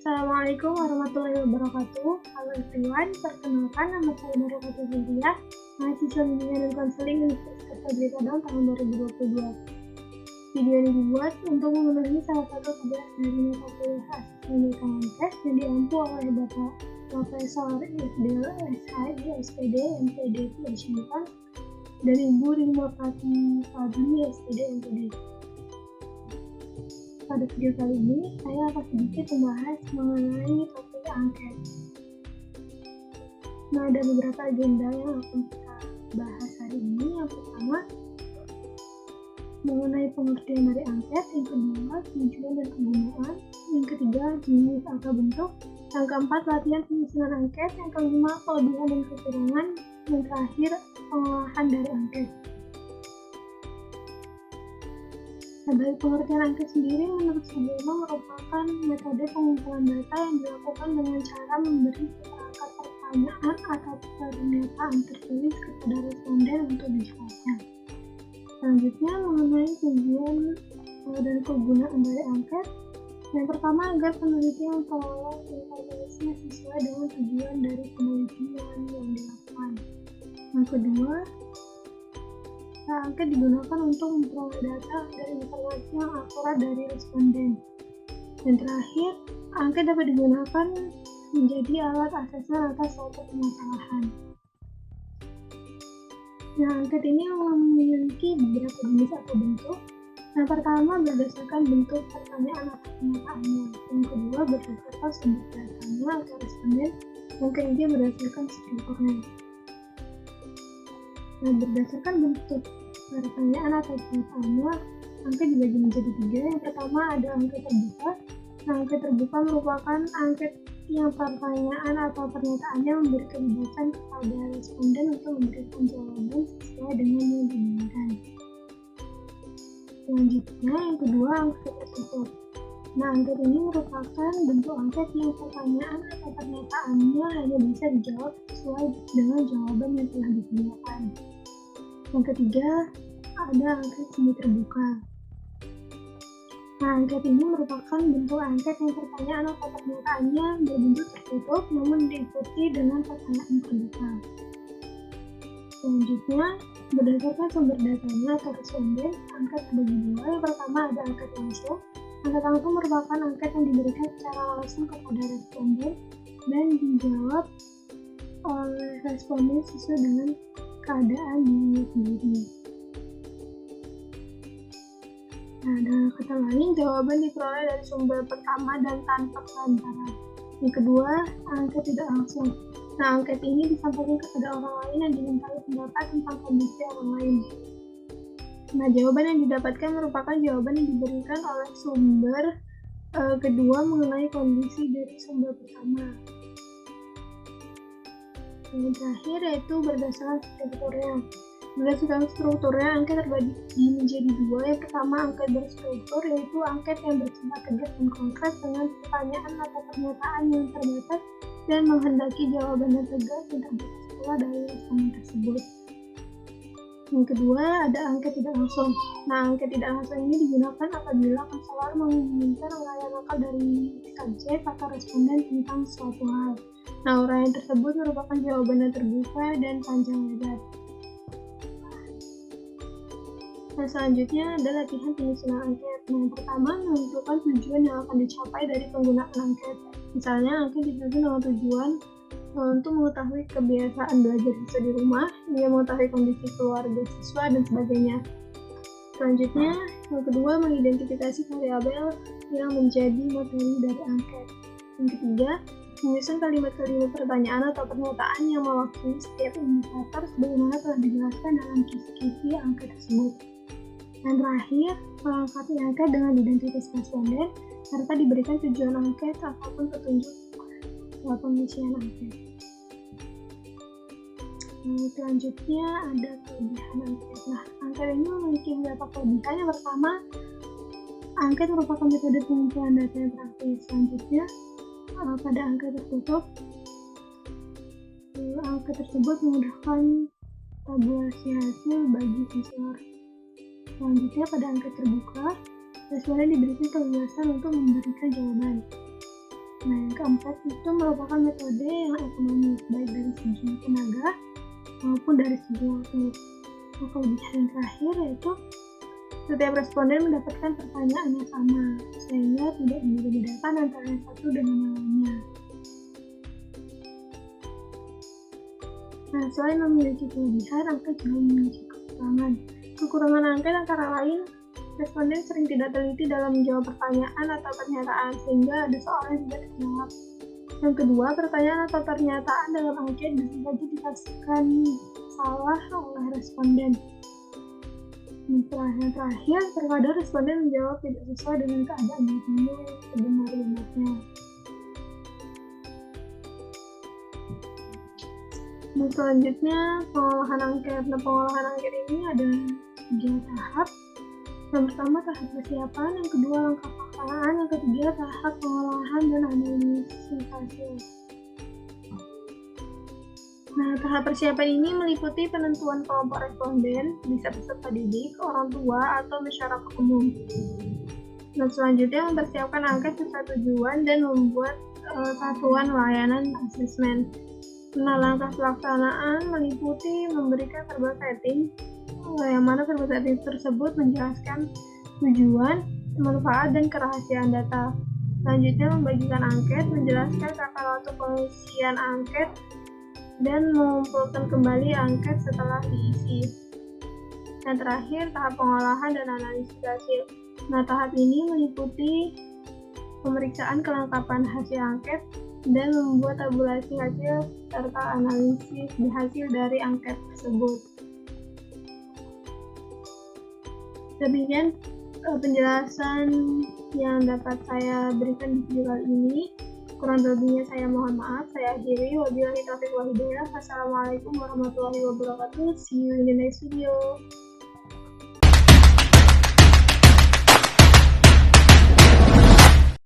Assalamualaikum warahmatullahi wabarakatuh. Halo everyone, perkenalkan nama saya Barokatul Hidayah, mahasiswa bimbingan dan konseling Universitas Fajri Padang tahun 2022. Video ini dibuat untuk memenuhi salah satu tugas dari mata kuliah asesmen Kemenkes yang diampu oleh Bapak Profesor Ifdil SHI SPD MPD PhD dan Ibu Rima Prati Fadli SPD MPD. Pada video kali ini, saya akan sedikit membahas mengenai topik angket. Nah, ada beberapa agenda yang akan kita bahas hari ini. Yang pertama, mengenai pengertian dari angket. Yang kedua, tujuan dan kegunaan. Yang ketiga, jenis atau bentuk. Yang keempat, latihan penyusunan angket. Yang kelima, kelebihan dan kekurangan. Yang terakhir, pengolahan dari angket. Nah, dari pengertian angket sendiri, menurut Sugiono merupakan metode pengumpulan data yang dilakukan dengan cara memberi seperangkat pertanyaan atau pernyataan tertulis kepada responden untuk dijawabnya. Selanjutnya, mengenai tujuan dan kegunaan dari angket. Yang pertama, agar peneliti memperoleh informasi sesuai dengan tujuan dari penelitian yang dilakukan. Yang kedua, angket digunakan untuk memperoleh data dan informasi yang akurat dari responden. Dan terakhir, angket dapat digunakan menjadi alat asesmen atas suatu permasalahan. Nah, angket ini memiliki beberapa jenis atau bentuk. Yang pertama, berdasarkan bentuk pertanyaan atau pernyataannya. Yang kedua, berdasarkan sumber datanya atau responden. Yang ketiga, berdasarkan strukturnya. Nah, berdasarkan bentuk pertanyaan atau pernyataannya, angket dibagi menjadi 3. Yang pertama ada angket terbuka. Nah, angket terbuka merupakan angket yang pertanyaan atau pernyataannya memberi kebebasan kepada responden untuk memberikan jawaban sesuai dengan yang diinginkan. Selanjutnya, yang kedua, angket tertutup. Nah, angket ini merupakan bentuk angket yang pertanyaan atau pernyataannya hanya bisa dijawab sesuai dengan jawaban yang telah disediakan. Yang ketiga, ada angket semi terbuka. Nah, angket ini merupakan bentuk angket yang pertanyaan atau pernyataannya berbentuk tertutup namun diikuti dengan pertanyaan terbuka. Selanjutnya, berdasarkan sumber datanya atau responden, angket terbagi 2. Yang pertama ada angket langsung. Angket langsung merupakan angket yang diberikan secara langsung kepada responden dan dijawab oleh responden sesuai dengan keadaan dirinya sendiri. Nah, dengan kata lain, jawaban diperoleh dari sumber pertama dan tanpa perantara. Yang kedua, angket tidak langsung. Nah, angket ini disampaikan kepada orang lain yang dimintai pendapat tentang kondisi orang lain. Nah, jawaban yang didapatkan merupakan jawaban yang diberikan oleh sumber kedua mengenai kondisi dari sumber pertama. Yang terakhir yaitu berdasarkan strukturnya. Berdasarkan strukturnya, angket terbagi menjadi 2. Yang pertama, angket berstruktur, yaitu angket yang bersifat tegas dan konkret dengan pertanyaan atau pernyataan yang terbatas dan menghendaki jawaban yang tegas dan terbatas pula dari responden tersebut. Yang kedua, ada angket tidak langsung. Nah, angket tidak langsung ini digunakan apabila konselor menginginkan uraian lokal dari subjek atau responden tentang suatu hal. Nah, uraian tersebut merupakan jawaban yang terbuka dan panjang lebar. Nah, selanjutnya ada latihan penyusunan angket. Nah, yang pertama, menentukan tujuan yang akan dicapai dari penggunaan angket. Misalnya, angket disusun dengan tujuan untuk mengetahui kebiasaan belajar siswa di rumah, dia mengetahui kondisi keluarga siswa, dan sebagainya. Selanjutnya, yang kedua, mengidentifikasi variabel yang menjadi materi dari angket. Yang ketiga, menyusun kalimat-kalimat pertanyaan atau pernyataan yang mewakili setiap indikator sebagaimana telah dijelaskan dalam kisi-kisi angket tersebut. Yang terakhir, melengkapi angket dengan identitas responden serta diberikan tujuan angket ataupun petunjuk pengisian angket. Nah, selanjutnya ada kelebihan angket. Nah, angket ini memiliki beberapa kelebihan. Yang pertama, angket merupakan metode pengumpulan data yang praktis. Selanjutnya, pada angket tertutup, angket tersebut memudahkan tabulasi hasil bagi siswa. Selanjutnya, pada angket terbuka, responden diberikan kebebasan untuk memberikan jawaban. Nah, yang keempat itu merupakan metode yang ekonomis, baik dari segi tenaga maupun dari segi waktu. Nah, kelebihan yang terakhir yaitu setiap responden mendapatkan pertanyaan yang sama, sehingga tidak membeda-bedakan antara yang satu dengan yang lainnya. Nah, selain memiliki kelebihan, angket juga memiliki kekurangan. Kekurangan angket antara lain, responden sering tidak teliti dalam menjawab pertanyaan atau pernyataan, sehingga ada soal yang tidak terjawab. Yang kedua, pertanyaan atau pernyataan dalam angket bisa saja ditafsirkan salah oleh responden. Yang terakhir, terkadang responden menjawab tidak sesuai dengan keadaan yang sebenarnya. Nah, selanjutnya pengolahan angket. Nah, pengolahan angket ini ada 3 tahap. Yang pertama tahap persiapan, yang kedua langkah faktaan, yang ketiga tahap pengolahan dan analisis hasil. Nah, tahap persiapan ini meliputi penentuan kelompok responden, bisa peserta didik, orang tua, atau masyarakat umum. Nah, selanjutnya mempersiapkan angket sesuai tujuan dan membuat satuan layanan asesmen. Nah, langkah pelaksanaan meliputi memberikan verbal setting, yang mana verbal setting tersebut menjelaskan tujuan, manfaat, dan kerahasiaan data. Selanjutnya membagikan angket, menjelaskan kapan waktu pengisian angket, dan mengumpulkan kembali angket setelah diisi. Yang terakhir, tahap pengolahan dan analisis hasil. Nah, tahap ini meliputi pemeriksaan kelengkapan hasil angket dan membuat tabulasi hasil serta analisis hasil dari angket tersebut. Demikian penjelasan yang dapat saya berikan di video kali ini. Kurang lebihnya saya mohon maaf. Saya akhiri. Wabillahi taufiq wal hidayah. Wassalamualaikum warahmatullahi wabarakatuh. See you in the next video.